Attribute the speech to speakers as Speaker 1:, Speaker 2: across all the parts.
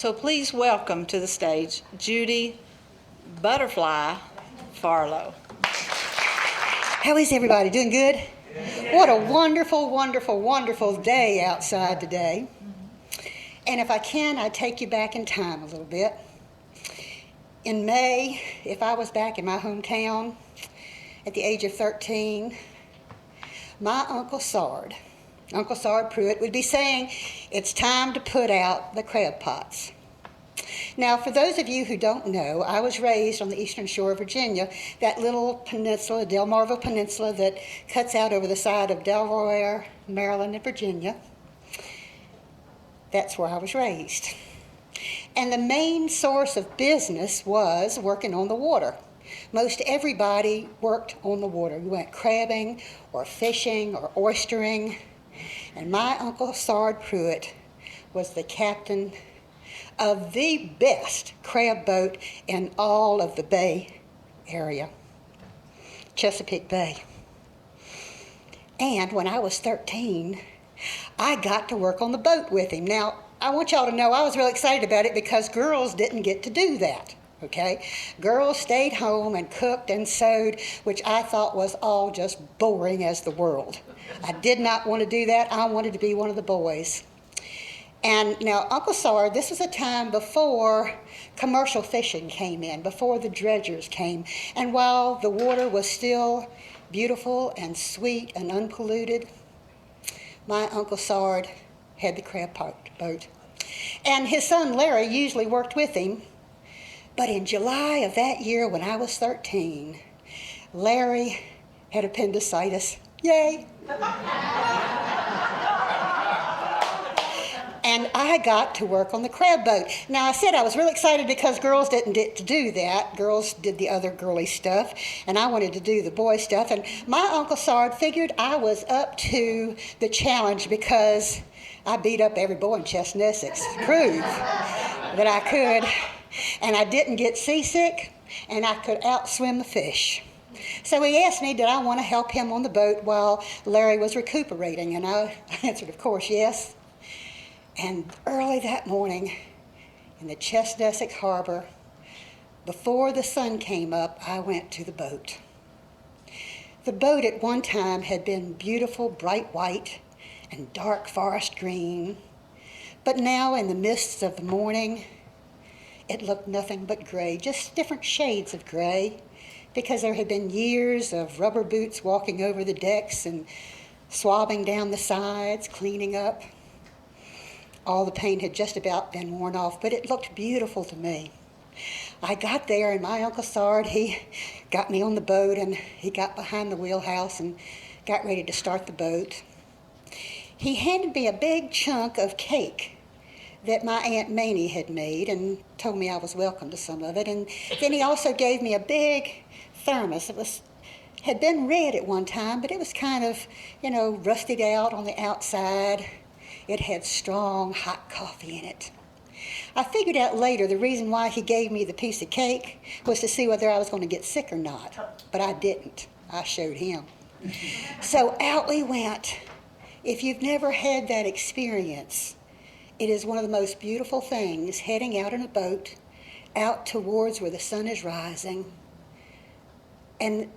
Speaker 1: So please welcome to the stage Judy Butterfly Farlow.
Speaker 2: How is everybody? Doing good? What a wonderful, wonderful, wonderful day outside today. And if I can, I'd take you back in time a little bit. In May, if I was back in my hometown at the age of 13, my Uncle Sard Pruitt, would be saying, "It's time to put out the crab pots." Now, for those of you who don't know, I was raised on the eastern shore of Virginia, that little peninsula, Delmarva Peninsula, that cuts out over the side of Delaware, Maryland, and Virginia. That's where I was raised. And the main source of business was working on the water. Most everybody worked on the water. You went crabbing or fishing or oystering. And my Uncle Sard Pruitt was the captain of the best crab boat in all of the Bay area, Chesapeake Bay. And when I was 13, I got to work on the boat with him. Now, I want y'all to know I was really excited about it because girls didn't get to do that, okay? Girls stayed home and cooked and sewed, which I thought was all just boring as the world. I did not want to do that. I wanted to be one of the boys. And now, Uncle Sard, this was a time before commercial fishing came in, before the dredgers came. And while the water was still beautiful and sweet and unpolluted, my Uncle Sard had the crab boat. And his son Larry usually worked with him. But in July of that year when I was 13, Larry had appendicitis. Yay! And I got to work on the crab boat. Now, I said I was really excited because girls didn't get to do that. Girls did the other girly stuff, and I wanted to do the boy stuff. And my Uncle Sard figured I was up to the challenge because I beat up every boy in Chestnut, Essex to prove that I could. And I didn't get seasick, and I could outswim the fish. So he asked me, did I want to help him on the boat while Larry was recuperating? And I answered, of course, yes. And early that morning in the Chestnut, Essex Harbor, before the sun came up, I went to the boat. The boat at one time had been beautiful, bright white and dark forest green, but now in the mists of the morning, it looked nothing but gray, just different shades of gray, because there had been years of rubber boots walking over the decks and swabbing down the sides, cleaning up. All the paint had just about been worn off, but it looked beautiful to me. I got there, and my Uncle Sard, he got me on the boat, and he got behind the wheelhouse and got ready to start the boat. He handed me a big chunk of cake that my Aunt Mamie had made and told me I was welcome to some of it. And then he also gave me a big thermos. It had been red at one time, but it was kind of, rusted out on the outside. It had strong, hot coffee in it. I figured out later the reason why he gave me the piece of cake was to see whether I was going to get sick or not. But I didn't. I showed him. So out we went. If you've never had that experience, it is one of the most beautiful things, heading out in a boat, out towards where the sun is rising. And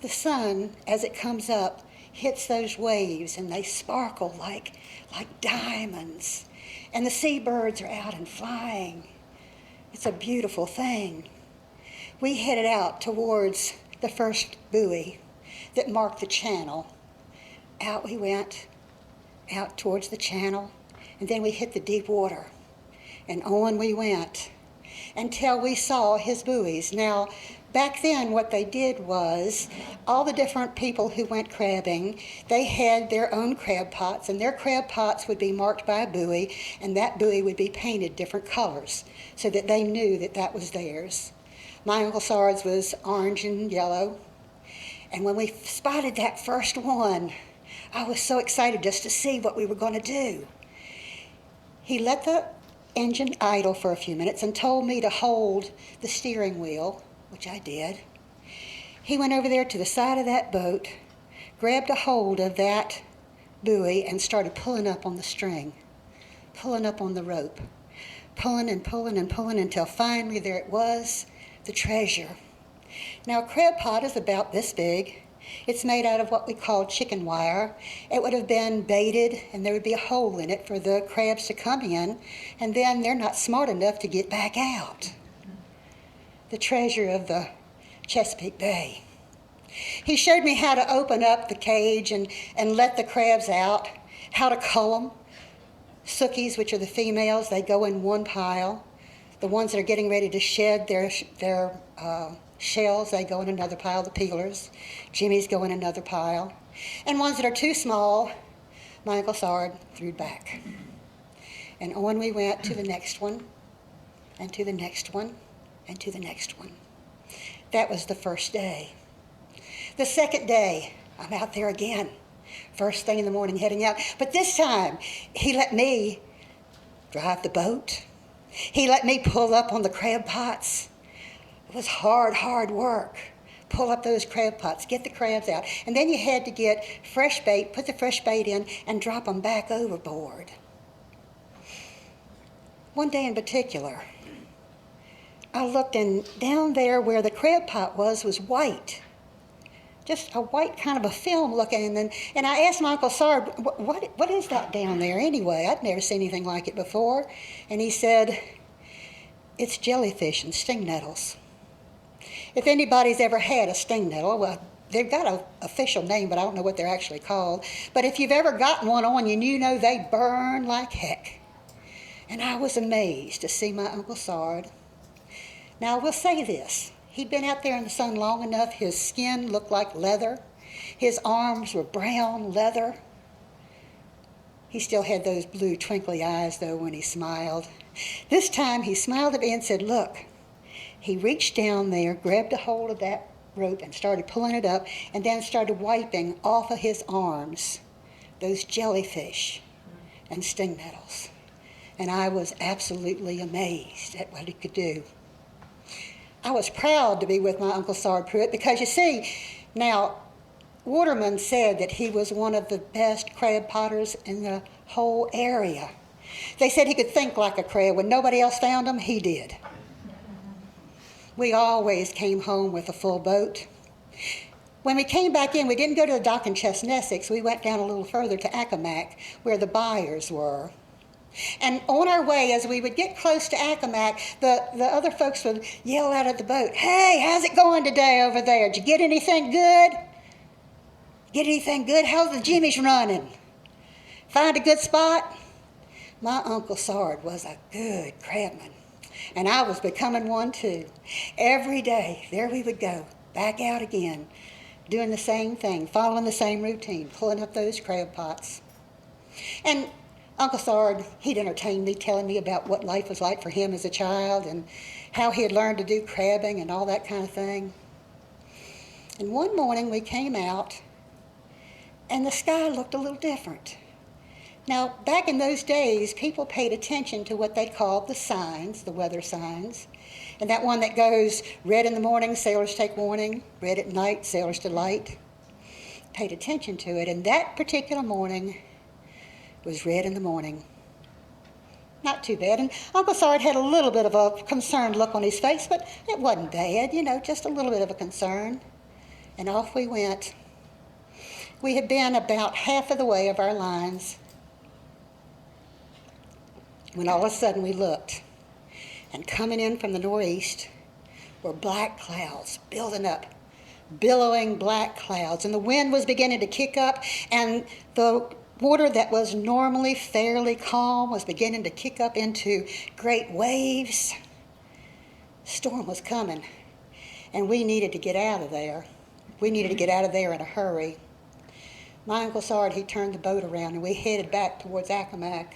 Speaker 2: the sun, as it comes up, hits those waves and they sparkle like diamonds. And the seabirds are out and flying. It's a beautiful thing. We headed out towards the first buoy that marked the channel. Out we went, out towards the channel, and then we hit the deep water. And on we went until we saw his buoys. Now, back then, what they did was, all the different people who went crabbing, they had their own crab pots, and their crab pots would be marked by a buoy, and that buoy would be painted different colors so that they knew that that was theirs. My Uncle Sard's was orange and yellow, and when we spotted that first one, I was so excited just to see what we were going to do. He let the engine idle for a few minutes and told me to hold the steering wheel, which I did. He went over there to the side of that boat, grabbed a hold of that buoy, and started pulling up on the string, pulling up on the rope. pulling and pulling and pulling until finally there it was, the treasure. Now, a crab pot is about this big. It's made out of what we call chicken wire. It would have been baited, and there would be a hole in it for the crabs to come in, and then they're not smart enough to get back out. The treasure of the Chesapeake Bay. He showed me how to open up the cage and let the crabs out, how to cull them. Sookies, which are the females, they go in one pile. The ones that are getting ready to shed their shells, they go in another pile, the peelers. Jimmies go in another pile. And ones that are too small, my Uncle Sard threw back. And on we went to the next one, and to the next one, and to the next one. That was the first day. The second day, I'm out there again. First thing in the morning, heading out. But this time, he let me drive the boat. He let me pull up on the crab pots. It was hard work. Pull up those crab pots, get the crabs out. And then you had to get fresh bait, put the fresh bait in, and drop them back overboard. One day in particular, I looked, and down there where the crab pot was white. Just a white kind of a film looking. And I asked my Uncle Sard, what is that down there anyway? I'd never seen anything like it before. And he said, it's jellyfish and sting nettles. If anybody's ever had a sting nettle, well, they've got an official name, but I don't know what they're actually called. But if you've ever gotten one on you, you know they burn like heck. And I was amazed to see my Uncle Sard. Now, I will say this. He'd been out there in the sun long enough, his skin looked like leather. His arms were brown leather. He still had those blue twinkly eyes, though, when he smiled. This time he smiled at me and said, look. He reached down there, grabbed a hold of that rope and started pulling it up, and then started wiping off of his arms those jellyfish and sting nettles. And I was absolutely amazed at what he could do. I was proud to be with my Uncle Sard Pruitt because, you see, now, Waterman said that he was one of the best crab potters in the whole area. They said he could think like a crab. When nobody else found him, he did. We always came home with a full boat. When we came back in, we didn't go to the dock in Chesnessex. We went down a little further to Accomack, where the buyers were. And on our way, as we would get close to Accomack, the other folks would yell out at the boat, hey, how's it going today over there? Did you get anything good? Get anything good? How's the jimmies running? Find a good spot? My Uncle Sard was a good crabman, and I was becoming one too. Every day, there we would go, back out again, doing the same thing, following the same routine, pulling up those crab pots. And Uncle Sard, he'd entertain me, telling me about what life was like for him as a child and how he had learned to do crabbing and all that kind of thing. And one morning we came out, and the sky looked a little different. Now, back in those days, people paid attention to what they called the signs, the weather signs. And that one that goes, red in the morning, sailors take warning, red at night, sailors delight. Paid attention to it, and that particular morning was red in the morning. Not too bad. And Uncle Sard had a little bit of a concerned look on his face, but it wasn't bad, just a little bit of a concern. And off we went. We had been about half of the way of our lines when all of a sudden we looked, and coming in from the northeast were black clouds building up, billowing black clouds, and the wind was beginning to kick up, and the water that was normally fairly calm was beginning to kick up into great waves. Storm was coming, and we needed to get out of there. We needed to get out of there in a hurry. My Uncle Sard, he turned the boat around, and we headed back towards Accomack.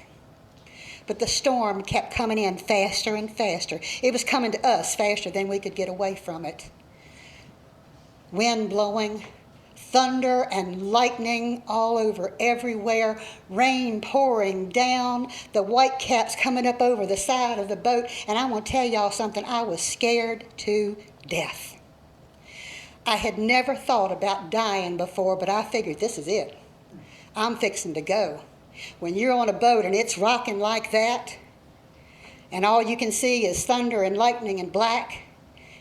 Speaker 2: But the storm kept coming in faster and faster. It was coming to us faster than we could get away from it. Wind blowing, thunder and lightning all over everywhere, rain pouring down, the white caps coming up over the side of the boat. And I want to tell y'all something, I was scared to death. I had never thought about dying before, but I figured this is it. I'm fixing to go. When you're on a boat and it's rocking like that, and all you can see is thunder and lightning and black.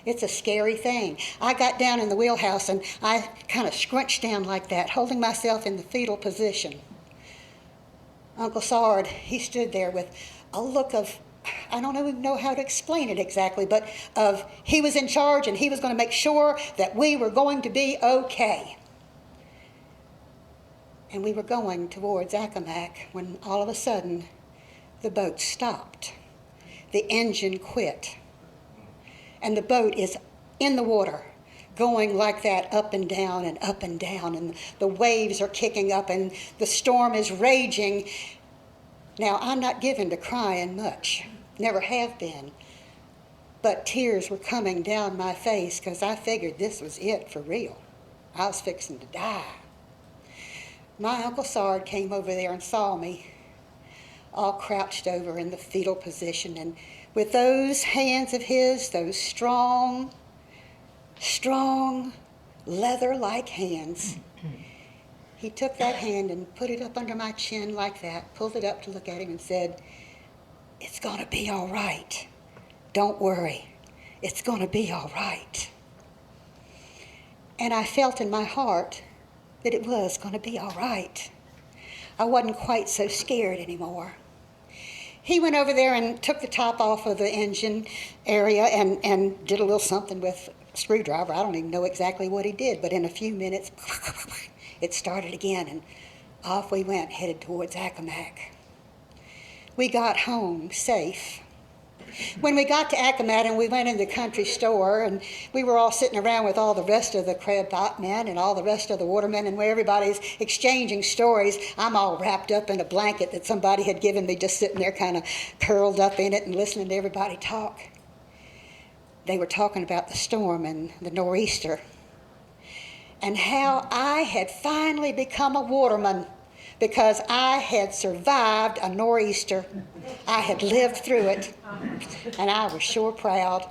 Speaker 2: It's a scary thing. I got down in the wheelhouse and I kind of scrunched down like that, holding myself in the fetal position. Uncle Sard, he stood there with a look of, I don't even know how to explain it exactly, but of he was in charge and he was going to make sure that we were going to be okay. And we were going towards Accomack when all of a sudden the boat stopped. The engine quit. And the boat is in the water, going like that up and down and up and down, and the waves are kicking up and the storm is raging. Now, I'm not given to crying much, never have been, but tears were coming down my face because I figured this was it for real. I was fixing to die. My Uncle Sard came over there and saw me, all crouched over in the fetal position, and with those hands of his, those strong, leather-like hands, he took that hand and put it up under my chin like that, pulled it up to look at him and said, "It's going to be all right. Don't worry. It's going to be all right." And I felt in my heart that it was going to be all right. I wasn't quite so scared anymore. He went over there and took the top off of the engine area and did a little something with a screwdriver. I don't even know exactly what he did, but in a few minutes, it started again, and off we went, headed towards Accomack. We got home safe. When we got to Accomack and we went in the country store, and we were all sitting around with all the rest of the crab pot men and all the rest of the watermen, and where everybody's exchanging stories, I'm all wrapped up in a blanket that somebody had given me, just sitting there kind of curled up in it and listening to everybody talk. They were talking about the storm and the nor'easter and how I had finally become a waterman because I had survived a nor'easter. I had lived through it, and I was sure proud.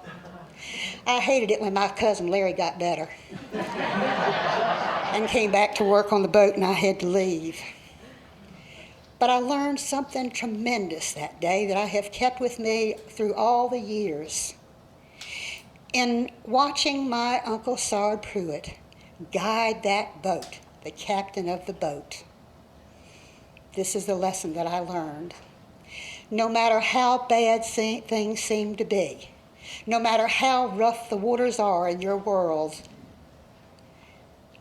Speaker 2: I hated it when my cousin Larry got better and came back to work on the boat, and I had to leave. But I learned something tremendous that day that I have kept with me through all the years. In watching my Uncle Sard Pruitt guide that boat, the captain of the boat, this is the lesson that I learned. No matter how bad things seem to be, no matter how rough the waters are in your world,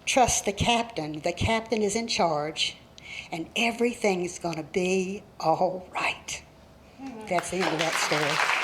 Speaker 2: trust the captain. The captain is in charge, and everything's going to be all right. That's the end of that story.